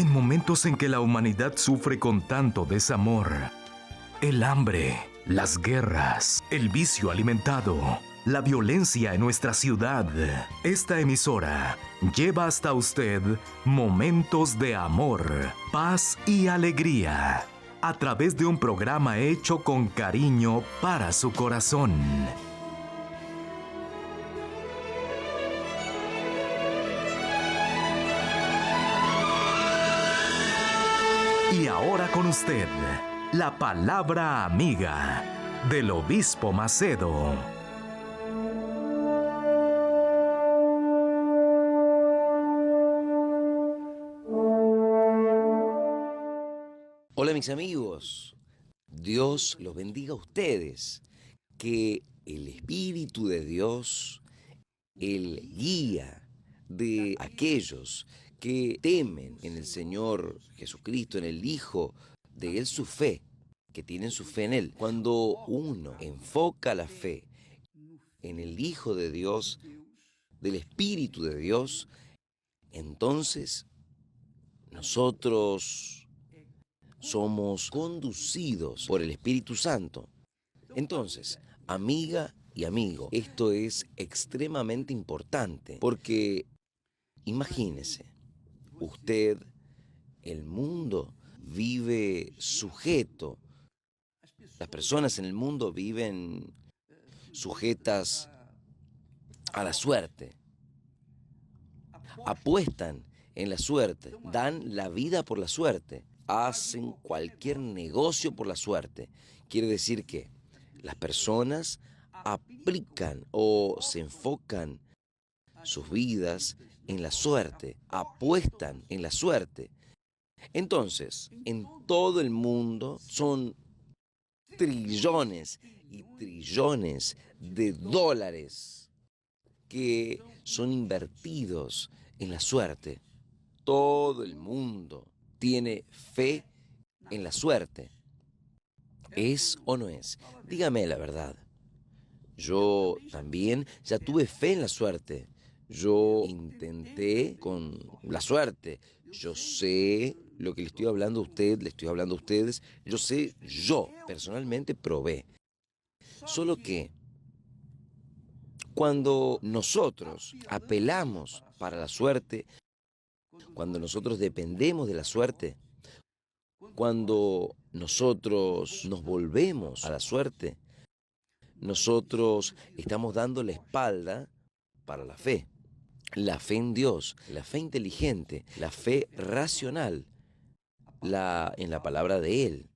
En momentos en que la humanidad sufre con tanto desamor, el hambre, las guerras, el vicio alimentado, la violencia en nuestra ciudad, esta emisora lleva hasta usted momentos de amor, paz y alegría, a través de un programa hecho con cariño para su corazón. Y ahora con usted, la palabra amiga del Obispo Macedo. Hola mis amigos, Dios los bendiga a ustedes, que el Espíritu de Dios, el guía de aquellos que temen en el Señor Jesucristo, en el Hijo de Él su fe, que tienen su fe en Él. Cuando uno enfoca la fe en el Hijo de Dios, del Espíritu de Dios, entonces nosotros somos conducidos por el Espíritu Santo. Entonces, amiga y amigo, esto es extremadamente importante porque imagínese, usted, el mundo vive sujeto, las personas en el mundo viven sujetas a la suerte, apuestan en la suerte, dan la vida por la suerte, hacen cualquier negocio por la suerte. Quiere decir que las personas aplican o se enfocan sus vidas en la suerte, apuestan en la suerte. Entonces, en todo el mundo son trillones y trillones de dólares que son invertidos en la suerte. Todo el mundo tiene fe en la suerte. ¿Es o no es? Dígame la verdad. Yo también ya tuve fe en la suerte. Yo intenté con la suerte. Yo sé lo que le estoy hablando a usted, le estoy hablando a ustedes. Yo sé, yo personalmente probé. Solo que cuando nosotros apelamos para la suerte, cuando nosotros dependemos de la suerte, cuando nosotros nos volvemos a la suerte, nosotros estamos dando la espalda para la fe en Dios, la fe inteligente, la fe racional, en la palabra de Él.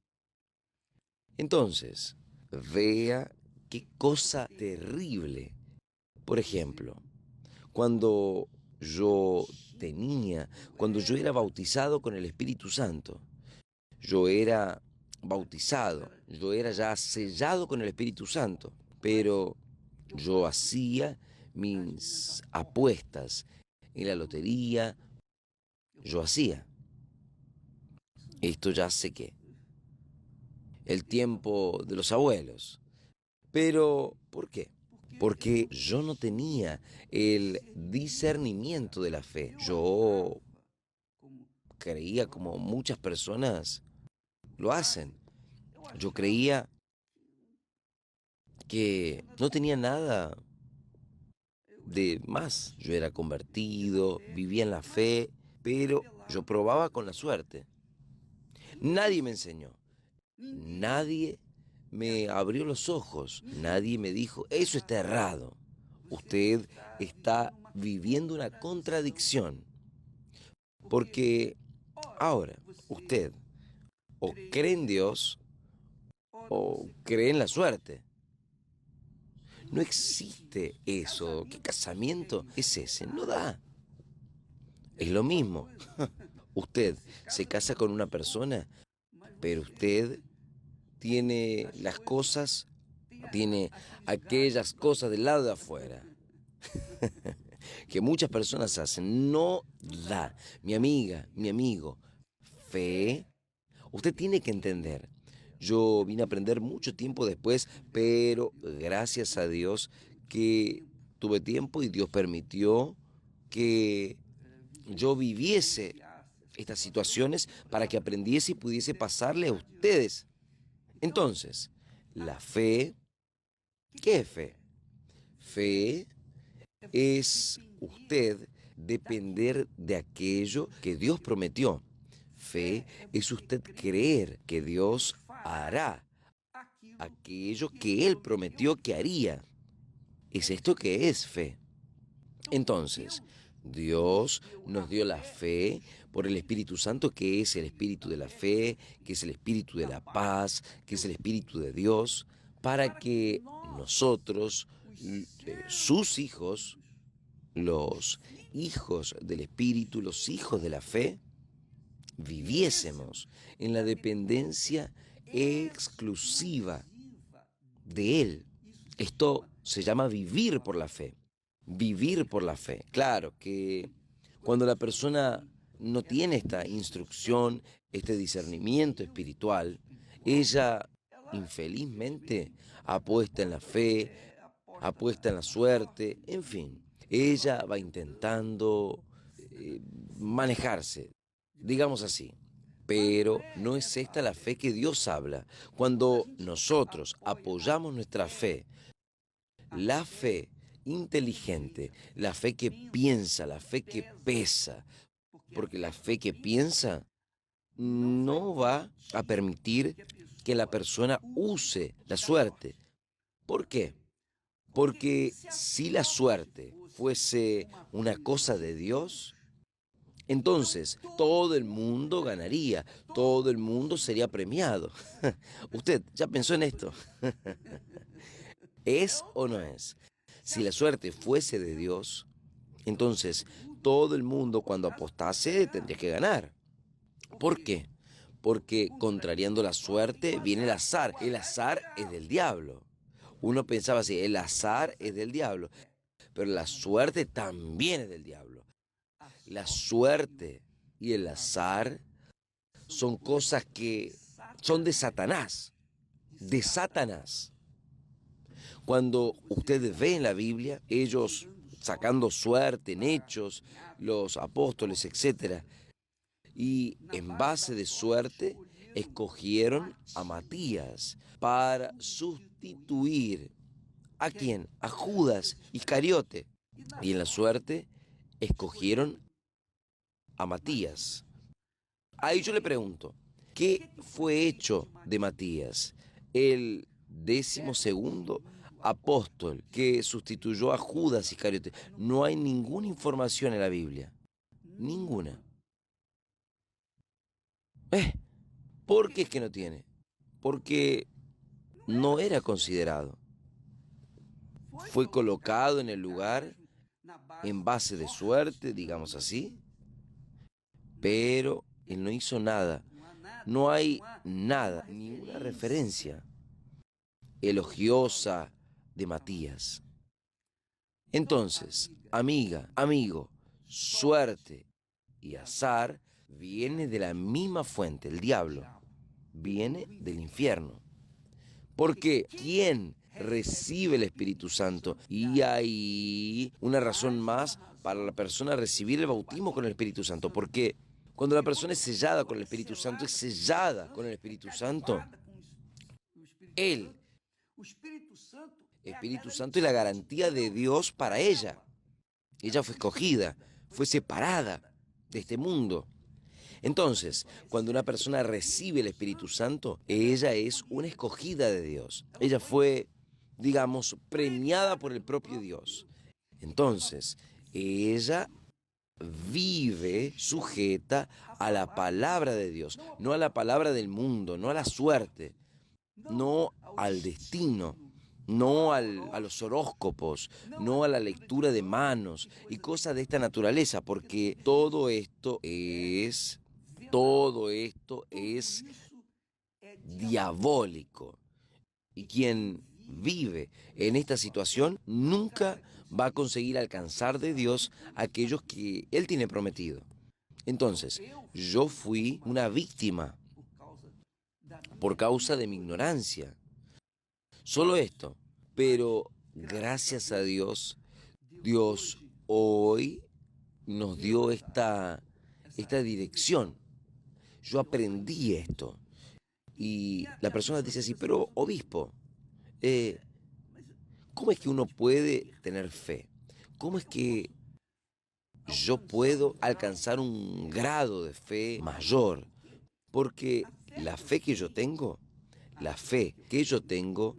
Entonces, vea qué cosa terrible. Por ejemplo, cuando yo cuando yo era bautizado con el Espíritu Santo, yo era bautizado, yo era ya sellado con el Espíritu Santo, pero yo hacía mis apuestas en la lotería, yo hacía. Esto ya sé que el tiempo de los abuelos. Pero, ¿por qué? Porque yo no tenía el discernimiento de la fe. Yo creía como muchas personas lo hacen. Yo creía que no tenía nada de más. Yo era convertido, vivía en la fe, pero yo probaba con la suerte. Nadie me enseñó, nadie me abrió los ojos, nadie me dijo, eso está errado. Usted está viviendo una contradicción, porque ahora usted o cree en Dios o cree en la suerte. No existe eso. ¿Qué casamiento es ese? No da. Es lo mismo. Usted se casa con una persona, pero usted tiene las cosas, tiene aquellas cosas del lado de afuera que muchas personas hacen. No da. Mi amiga, mi amigo, fe. Usted tiene que entender. Yo vine a aprender mucho tiempo después, pero gracias a Dios que tuve tiempo y Dios permitió que yo viviese estas situaciones para que aprendiese y pudiese pasarle a ustedes. Entonces, la fe, ¿qué es fe? Fe es usted depender de aquello que Dios prometió. Fe es usted creer que Dios hará aquello que Él prometió que haría. Es esto que es fe. Entonces, Dios nos dio la fe por el Espíritu Santo, que es el Espíritu de la fe, que es el Espíritu de la paz, que es el Espíritu de Dios, para que nosotros, sus hijos, los hijos del Espíritu, los hijos de la fe, viviésemos en la dependencia exclusiva de Él. Esto se llama vivir por la fe. Vivir por la fe. Claro que cuando la persona no tiene esta instrucción, este discernimiento espiritual, ella infelizmente apuesta en la fe, apuesta en la suerte, en fin, ella va intentando manejarse, digamos así. Pero no es esta la fe que Dios habla. Cuando nosotros apoyamos nuestra fe, la fe inteligente, la fe que piensa, la fe que pesa, porque la fe que piensa no va a permitir que la persona use la suerte. ¿Por qué? Porque si la suerte fuese una cosa de Dios, entonces todo el mundo ganaría, todo el mundo sería premiado. ¿Usted ya pensó en esto? ¿Es o no es? Si la suerte fuese de Dios, entonces todo el mundo cuando apostase tendría que ganar. ¿Por qué? Porque contrariando la suerte viene el azar. El azar es del diablo. Uno pensaba así, el azar es del diablo, pero la suerte también es del diablo. La suerte y el azar son cosas que son de Satanás, de Satanás. Cuando usted ve en la Biblia, ellos sacando suerte en Hechos, los apóstoles, etc., y en base de suerte escogieron a Matías para sustituir ¿a quién? A Judas Iscariote. Y en la suerte escogieron a Matías. Ahí yo le pregunto, ¿qué fue hecho de Matías? El 12º apóstol que sustituyó a Judas Iscariote. No hay ninguna información en la Biblia. Ninguna. ¿Por qué es que no tiene? Porque no era considerado. Fue colocado en el lugar en base de suerte, digamos así, pero él no hizo nada. No hay nada, ninguna referencia elogiosa de Matías. Entonces, amiga, amigo, suerte y azar viene de la misma fuente, el diablo, viene del infierno. Porque ¿quién recibe el Espíritu Santo? Y hay una razón más para la persona recibir el bautismo con el Espíritu Santo, porque cuando la persona es sellada con el Espíritu Santo, es sellada con el Espíritu Santo, el Espíritu Santo es la garantía de Dios para ella. Ella fue escogida, fue separada de este mundo. Entonces, cuando una persona recibe el Espíritu Santo, ella es una escogida de Dios. Ella fue, digamos, premiada por el propio Dios. Entonces, ella vive sujeta a la palabra de Dios, no a la palabra del mundo, no a la suerte, no al destino, no a los horóscopos, no a la lectura de manos y cosas de esta naturaleza, porque todo esto es diabólico. Y quien vive en esta situación nunca va a conseguir alcanzar de Dios aquellos que Él tiene prometido. Entonces, yo fui una víctima por causa de mi ignorancia. Solo esto. Pero gracias a Dios, Dios hoy nos dio esta esta dirección. Yo aprendí esto. Y la persona dice así, pero obispo, ¿cómo es que uno puede tener fe? ¿Cómo es que yo puedo alcanzar un grado de fe mayor? Porque la fe que yo tengo,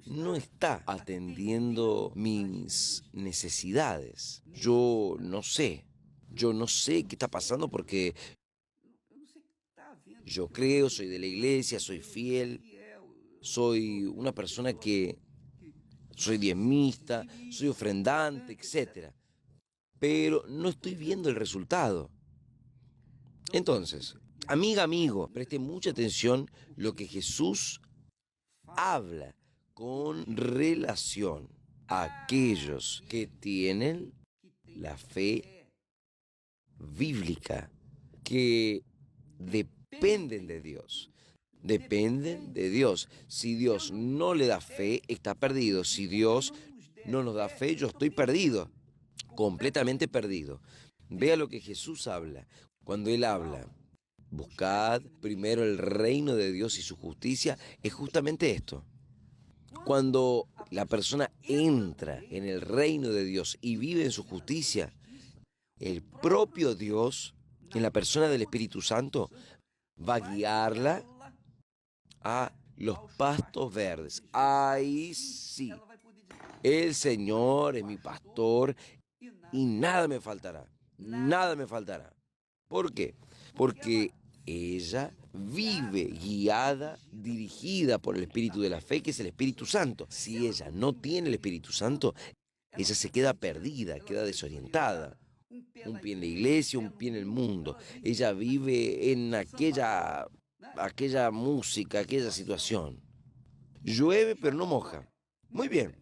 no está atendiendo mis necesidades. Yo no sé qué está pasando porque yo creo, soy de la iglesia, soy fiel, soy una persona que soy diezmista, soy ofrendante, etcétera. Pero no estoy viendo el resultado. Entonces, amiga, amigo, preste mucha atención lo que Jesús habla con relación a aquellos que tienen la fe bíblica, que dependen de Dios. Dependen de Dios. Si Dios no le da fe, está perdido. Si Dios no nos da fe, yo estoy perdido, completamente perdido. Vea lo que Jesús habla. Cuando Él habla, buscad primero el reino de Dios y su justicia, es justamente esto. Cuando la persona entra en el reino de Dios y vive en su justicia, el propio Dios, en la persona del Espíritu Santo, va a guiarla a los pastos verdes. Ahí sí, el Señor es mi pastor y nada me faltará, nada me faltará. ¿Por qué? Porque ella vive guiada, dirigida por el Espíritu de la fe, que es el Espíritu Santo. Si ella no tiene el Espíritu Santo, ella se queda perdida, queda desorientada. Un pie en la iglesia, un pie en el mundo. Ella vive en aquella música, aquella situación. Llueve pero no moja. Muy bien.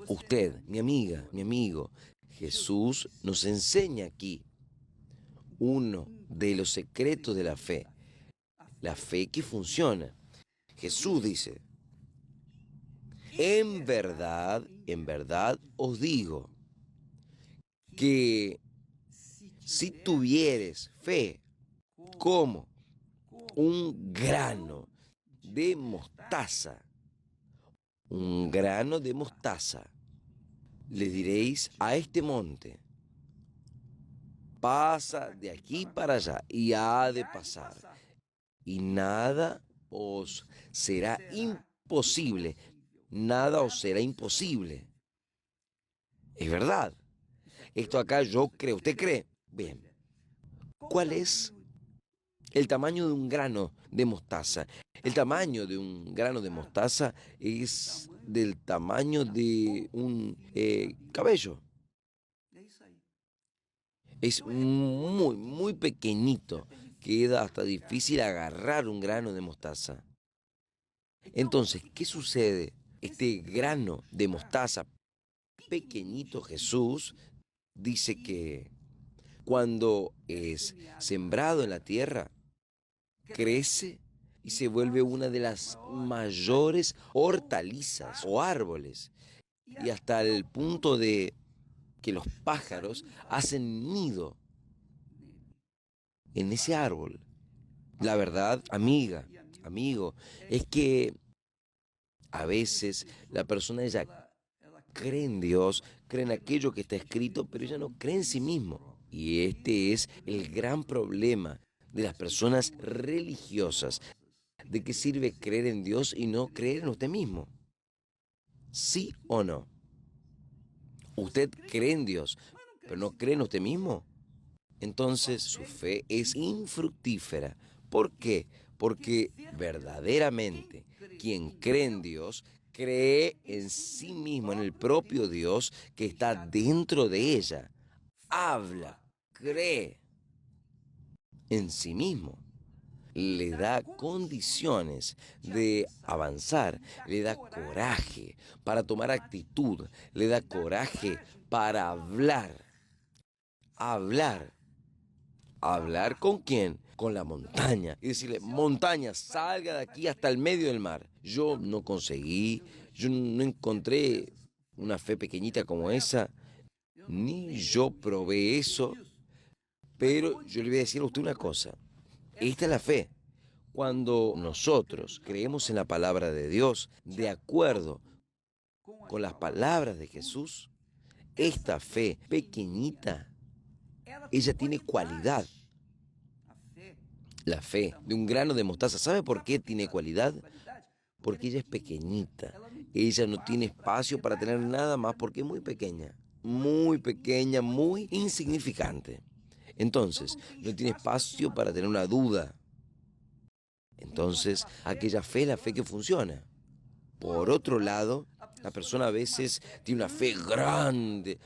Usted, mi amiga, mi amigo, Jesús nos enseña aquí uno de los secretos de la fe que funciona. Jesús dice, en verdad os digo que si tuvieres fe como un grano de mostaza, le diréis a este monte, pasa de aquí para allá y ha de pasar, y nada os será imposible, nada os será imposible. Es verdad. Esto acá yo creo, ¿usted cree? Bien. ¿Cuál es el tamaño de un grano de mostaza? El tamaño de un grano de mostaza es del tamaño de un cabello. Es muy, muy pequeñito. Queda hasta difícil agarrar un grano de mostaza. Entonces, ¿qué sucede? Este grano de mostaza pequeñito, Jesús dice que cuando es sembrado en la tierra, crece y se vuelve una de las mayores hortalizas o árboles. Y hasta el punto de que los pájaros hacen nido en ese árbol. La verdad, amiga, amigo, es que a veces la persona ella cree en Dios, cree en aquello que está escrito, pero ella no cree en sí mismo. Y este es el gran problema de las personas religiosas. ¿De qué sirve creer en Dios y no creer en usted mismo? ¿Sí o no? Usted cree en Dios, pero no cree en usted mismo. Entonces su fe es infructífera. ¿Por qué? Porque verdaderamente quien cree en Dios cree en sí mismo, en el propio Dios que está dentro de ella. Habla, cree en sí mismo. Le da condiciones de avanzar, le da coraje para tomar actitud, le da coraje para hablar. Hablar. ¿Hablar con quién? Con la montaña. Y decirle, montaña, salga de aquí hasta el medio del mar. Yo no encontré una fe pequeñita como esa, ni yo probé eso, Pero yo le voy a decir a usted una cosa. Esta es la fe. Cuando nosotros creemos en la palabra de Dios, de acuerdo con las palabras de Jesús, esta fe pequeñita, ella tiene cualidad. La fe de un grano de mostaza, ¿sabe por qué tiene cualidad? Porque ella es pequeñita. Ella no tiene espacio para tener nada más porque es muy pequeña, muy insignificante. Entonces, no tiene espacio para tener una duda. Entonces, aquella fe es la fe que funciona. Por otro lado, la persona a veces tiene una fe grande.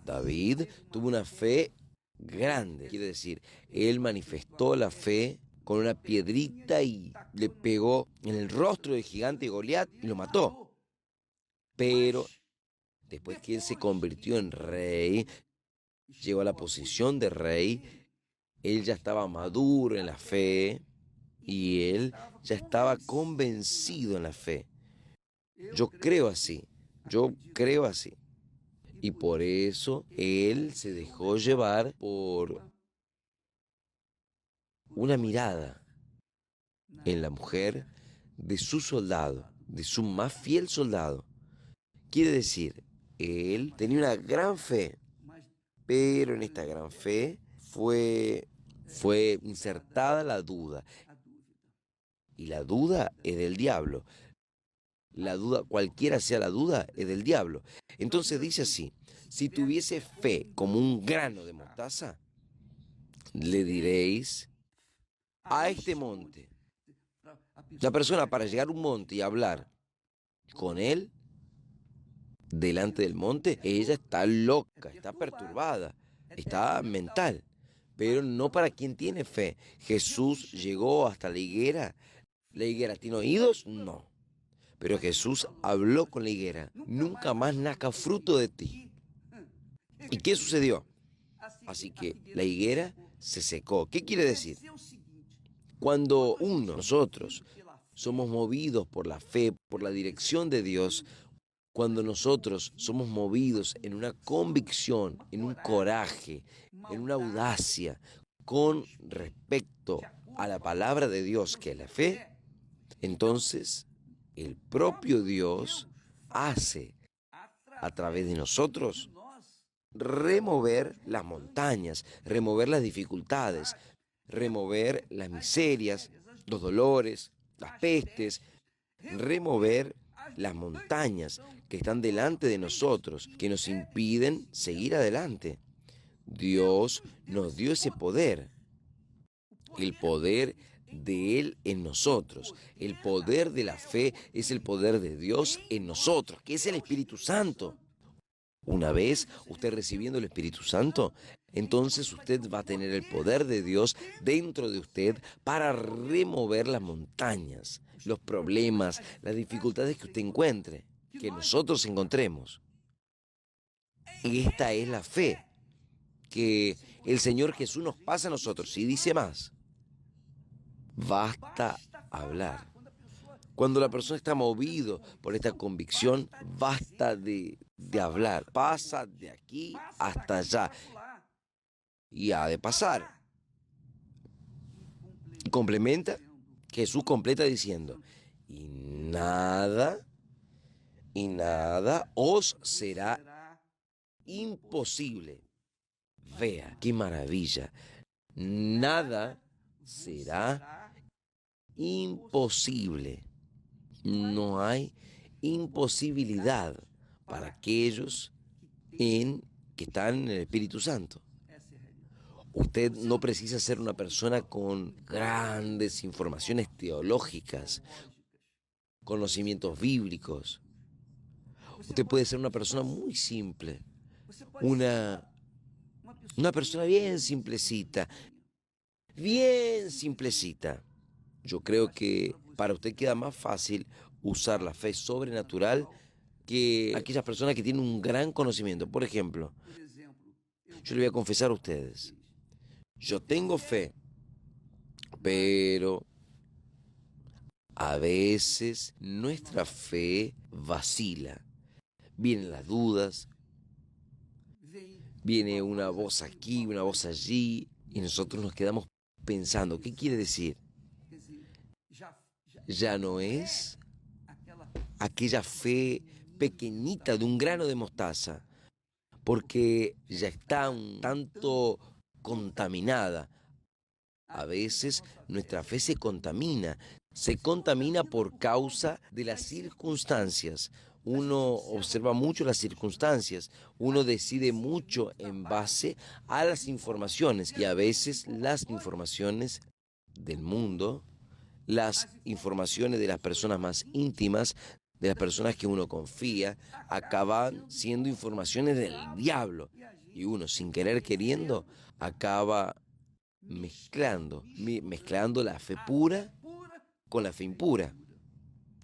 David tuvo una fe grande. Quiere decir, él manifestó la fe con una piedrita y le pegó en el rostro del gigante Goliat y lo mató. Pero después que él se convirtió en rey, llegó a la posición de rey, él ya estaba maduro en la fe y él ya estaba convencido en la fe. Yo creo así. Y por eso él se dejó llevar por una mirada en la mujer de su soldado, de su más fiel soldado. Quiere decir, él tenía una gran fe, pero en esta gran fe fue insertada la duda. Y la duda es del diablo. La duda, cualquiera sea la duda, es del diablo. Entonces dice así, si tuviese fe como un grano de mostaza, le diréis a este monte. La persona para llegar a un monte y hablar con él, delante del monte, ella está loca, está perturbada, está mental, pero no para quien tiene fe. Jesús llegó hasta la higuera. ¿La higuera tiene oídos? No. Pero Jesús habló con la higuera, nunca más nazca fruto de ti. ¿Y qué sucedió? Así que la higuera se secó. ¿Qué quiere decir? Cuando nosotros, somos movidos por la fe, por la dirección de Dios, cuando nosotros somos movidos en una convicción, en un coraje, en una audacia, con respecto a la palabra de Dios, que es la fe, entonces el propio Dios hace a través de nosotros remover las montañas, remover las dificultades, remover las miserias, los dolores, las pestes, remover las montañas que están delante de nosotros, que nos impiden seguir adelante. Dios nos dio ese poder, el poder de Él en nosotros. El poder de la fe es el poder de Dios en nosotros, que es el Espíritu Santo. Una vez usted recibiendo el Espíritu Santo, entonces usted va a tener el poder de Dios dentro de usted para remover las montañas, los problemas, las dificultades que usted encuentre, que nosotros encontremos. Y esta es la fe que el Señor Jesús nos pasa a nosotros. Y dice más, basta hablar. Cuando la persona está movido por esta convicción, basta de hablar. Pasa de aquí hasta allá. Y ha de pasar. Y complementa, Jesús completa diciendo, y nada os será imposible. Vea, qué maravilla. Nada será imposible. No hay imposibilidad para aquellos que están en el Espíritu Santo. Usted no precisa ser una persona con grandes informaciones teológicas, conocimientos bíblicos. Usted puede ser una persona muy simple, una persona bien simplecita. Yo creo que para usted queda más fácil usar la fe sobrenatural que aquellas personas que tienen un gran conocimiento. Por ejemplo, yo le voy a confesar a ustedes, yo tengo fe, pero a veces nuestra fe vacila. Vienen las dudas, viene una voz aquí, una voz allí, Y nosotros nos quedamos pensando, ¿qué quiere decir? Ya no es aquella fe pequeñita de un grano de mostaza, porque ya está un tanto contaminada. A veces nuestra fe se contamina por causa de las circunstancias. Uno observa mucho las circunstancias, uno decide mucho en base a las informaciones y a veces las informaciones del mundo, las informaciones de las personas más íntimas, de las personas que uno confía, acaban siendo informaciones del diablo y uno sin querer queriendo acaba mezclando la fe pura con la fe impura.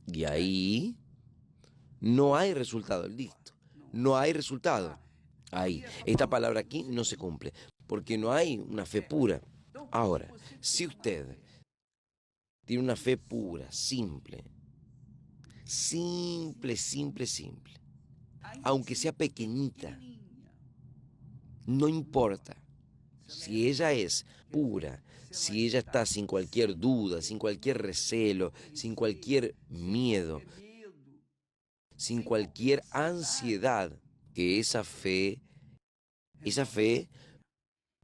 Y ahí no hay resultado, listo. No hay resultado. Ahí, esta palabra aquí no se cumple, porque no hay una fe pura. Ahora, si usted tiene una fe pura, simple, aunque sea pequeñita, no importa. Si ella es pura, si ella está sin cualquier duda, sin cualquier recelo, sin cualquier miedo, sin cualquier ansiedad, que esa fe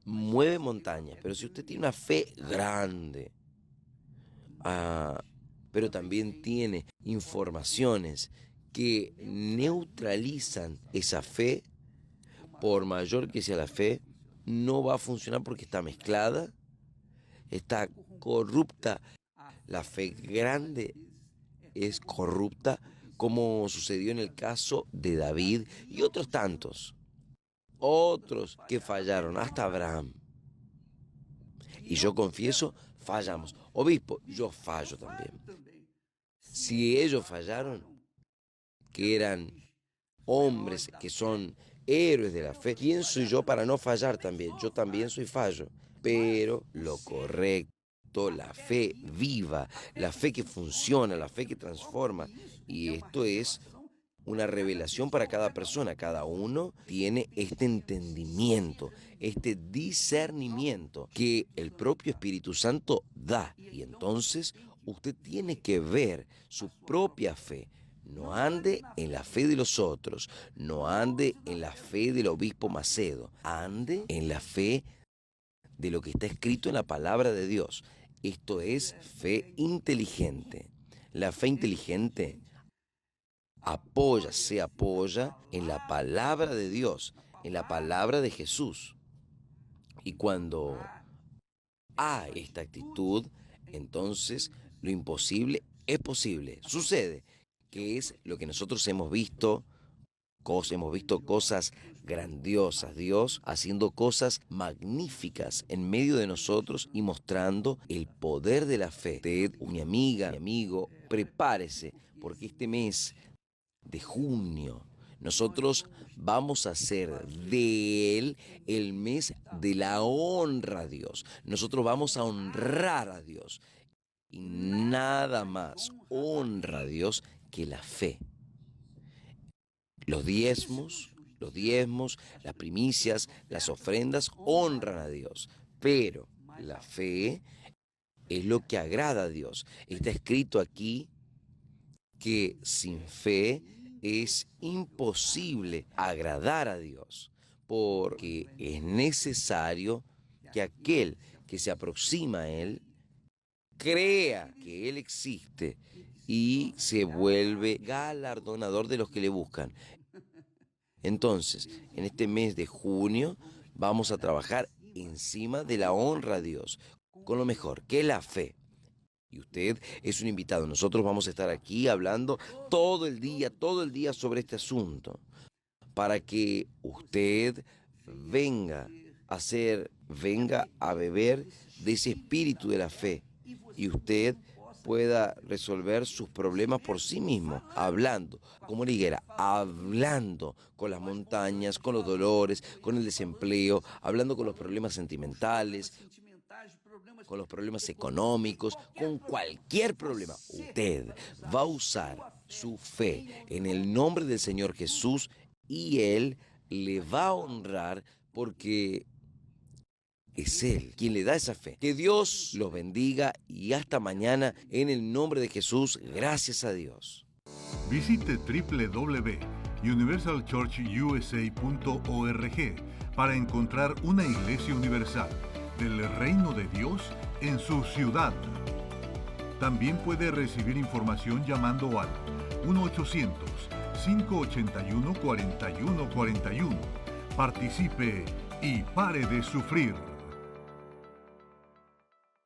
mueve montañas. Pero si usted tiene una fe grande, pero también tiene informaciones que neutralizan esa fe, por mayor que sea la fe, no va a funcionar porque está mezclada, está corrupta. La fe grande es corrupta, como sucedió en el caso de David y otros tantos, otros que fallaron, hasta Abraham. Y yo confieso, fallamos. Obispo, yo fallo también. Si ellos fallaron, que eran hombres que son héroes de la fe, ¿quién soy yo para no fallar también? Yo también soy fallo. Pero lo correcto, la fe viva, la fe que funciona, la fe que transforma. Y esto es una revelación para cada persona. Cada uno tiene este entendimiento, este discernimiento que el propio Espíritu Santo da. Y entonces usted tiene que ver su propia fe. No ande en la fe de los otros, no ande en la fe del obispo Macedo, ande en la fe de lo que está escrito en la palabra de Dios. Esto es fe inteligente. La fe inteligente se apoya en la palabra de Dios, en la palabra de Jesús. Y cuando hay esta actitud, entonces lo imposible es posible. Sucede, que es lo que nosotros hemos visto cosas grandiosas, Dios haciendo cosas magníficas en medio de nosotros y mostrando el poder de la fe. Usted, mi amiga, mi amigo, prepárese, porque este mes de junio nosotros vamos a hacer de él el mes de la honra a Dios. Nosotros vamos a honrar a Dios. Y nada más honra a Dios que la fe. Los diezmos, las primicias, las ofrendas honran a Dios, pero la fe es lo que agrada a Dios. Está escrito aquí que sin fe es imposible agradar a Dios, porque es necesario que aquel que se aproxima a Él crea que Él existe y se vuelve galardonador de los que le buscan. Entonces, en este mes de junio vamos a trabajar encima de la honra a Dios, con lo mejor, que es la fe. Y usted es un invitado. Nosotros vamos a estar aquí hablando todo el día sobre este asunto, para que usted venga a beber de ese espíritu de la fe y usted pueda resolver sus problemas por sí mismo, hablando, como la higuera, hablando con las montañas, con los dolores, con el desempleo, hablando con los problemas sentimentales, con los problemas económicos, con cualquier problema. Usted va a usar su fe en el nombre del Señor Jesús y Él le va a honrar porque Es Él quien le da esa fe. Que Dios los bendiga y hasta mañana en el nombre de Jesús. Gracias a Dios. Visite www.universalchurchusa.org para encontrar una iglesia universal del reino de Dios en su ciudad. También puede recibir información llamando al 1-800-581-4141. Participe y pare de sufrir.